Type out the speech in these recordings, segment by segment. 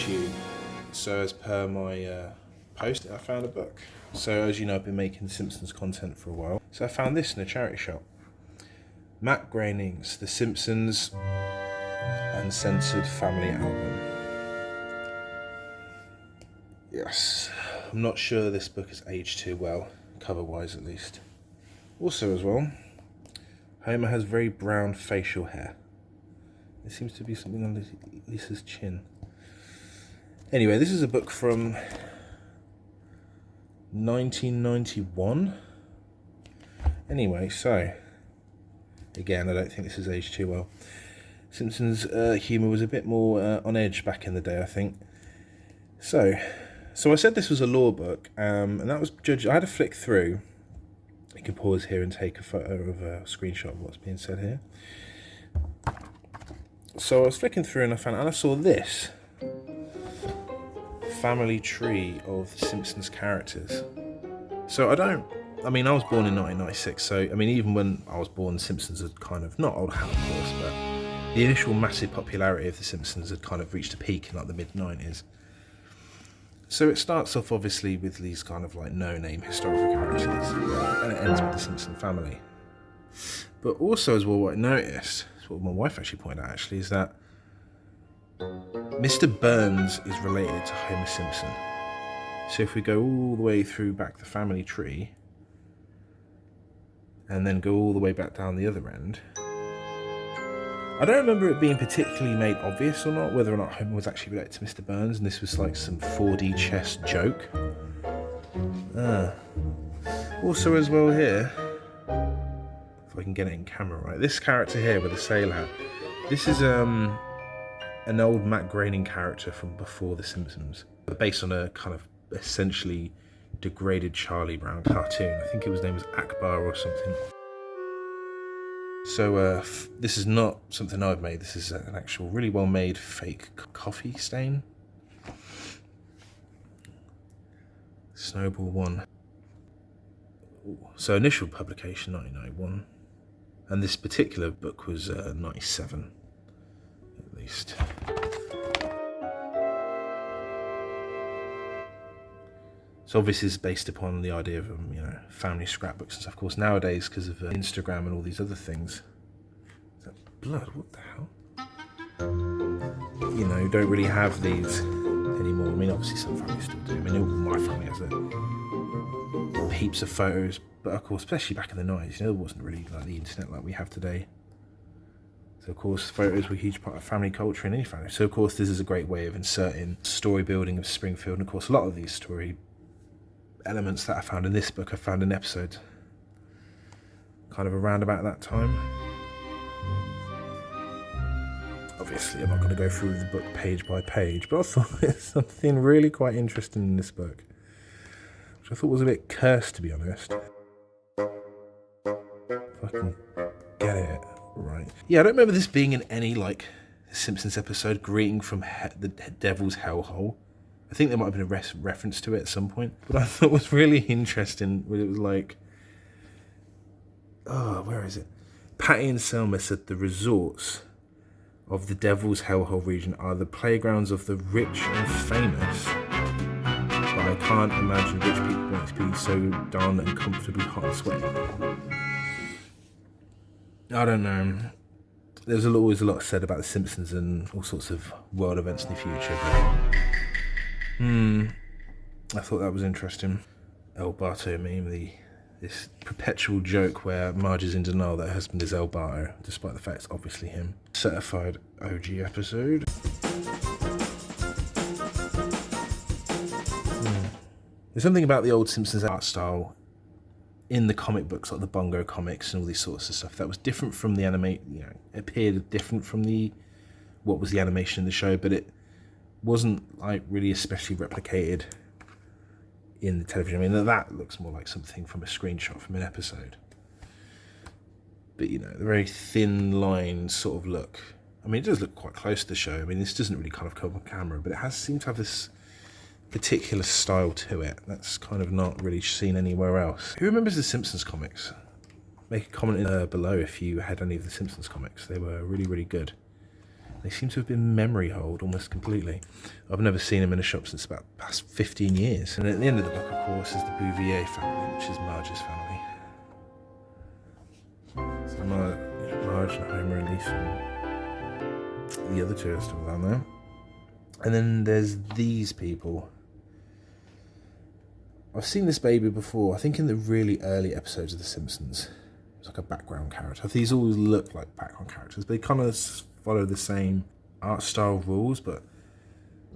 issue. So as per my post, I found a book. So as you know, I've been making Simpsons content for a while. So I found this in a charity shop. Matt Groening's The Simpsons Uncensored Family Album. Yes, I'm not sure this book has aged too well, cover-wise at least. Also as well, Homer has very brown facial hair. There seems to be something on Lisa's chin. Anyway, this is a book from 1991. Anyway, so, again, I don't think this has aged too well. Simpsons humour was a bit more on edge back in the day, I think. So I said this was a law book, and that was judged. I had to flick through. You can pause here and take a photo of a screenshot of what's being said here. So I was flicking through and I saw this family tree of the Simpsons characters. So I was born in 1996, so even when I was born, Simpsons had kind of, not old hat of course, but the initial massive popularity of the Simpsons had kind of reached a peak in like the mid-90s. So it starts off obviously with these kind of like no-name historical characters, and it ends with the Simpson family. But also as well, what I noticed, what my wife actually pointed out actually, is that Mr. Burns is related to Homer Simpson. So if we go all the way through back the family tree, and then go all the way back down the other end, I don't remember it being particularly made obvious or not, whether or not Homer was actually related to Mr. Burns, and this was like some 4D chess joke. Also as well here, if I can get it in camera right, this character here with the sailor hat, this is an old Matt Groening character from before The Simpsons, based on a kind of essentially degraded Charlie Brown cartoon. I think it was named Akbar or something. So this is not something I've made. This is an actual really well made fake coffee stain. Snowball 1. So initial publication 1991, and this particular book was 97 at least. So obviously it's based upon the idea of family scrapbooks and stuff. Of course nowadays, because of Instagram and all these other things, is that blood? What the hell? You don't really have these anymore. Obviously some families still do. My family has heaps of photos, but of course, especially back in the 90s, there wasn't really like the internet like we have today. So of course, photos were a huge part of family culture in any family. So of course, this is a great way of inserting story building of Springfield. And of course, a lot of these story elements that I found in this book, I found in episode kind of around about that time. Obviously, I'm not going to go through the book page by page, but I thought there's something really quite interesting in this book, which I thought was a bit cursed, to be honest. If I can get it right. Yeah, I don't remember this being in any, like, Simpsons episode, greeting from the Devil's Hellhole. I think there might have been a reference to it at some point. But I thought was really interesting, where it was like, where is it? Patty and Selma said the resorts of the Devil's Hellhole region are the playgrounds of the rich and famous. But I can't imagine rich people want to be so darn uncomfortably hot and sweaty. I don't know. There's always a lot said about The Simpsons and all sorts of world events in the future. But, I thought that was interesting. El Barto meme, this perpetual joke where Marge is in denial that her husband is El Barto, despite the fact it's obviously him. Certified OG episode. There's something about the old Simpsons art style in the comic books, like the Bongo comics and all these sorts of stuff, that was different from the appeared different from what was the animation in the show, but it wasn't like really especially replicated in the television. That looks more like something from a screenshot from an episode. But the very thin line sort of look. It does look quite close to the show. This doesn't really kind of come on camera, but it seems to have this particular style to it that's kind of not really seen anywhere else. Who remembers the Simpsons comics? Make a comment below if you had any of the Simpsons comics. They were really, really good. They seem to have been memory hold almost completely. I've never seen them in a shop since about past 15 years. And at the end of the book, of course, is the Bouvier family, which is Marge's family. So Marge and Homer and Lisa and the other two are still down there. And then there's these people. I've seen this baby before, I think in the really early episodes of The Simpsons. It's like a background character. These always look like background characters. They kind of follow the same art style rules, but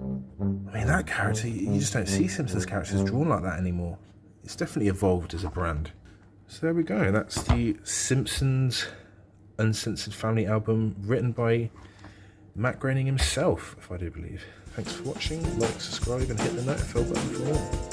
I mean, that character, you just don't see Simpsons characters drawn like that anymore. It's definitely evolved as a brand. So there we go. That's the Simpsons Uncensored Family album, written by Matt Groening himself, if I do believe. Thanks for watching. Like, subscribe, and hit the notification button for more.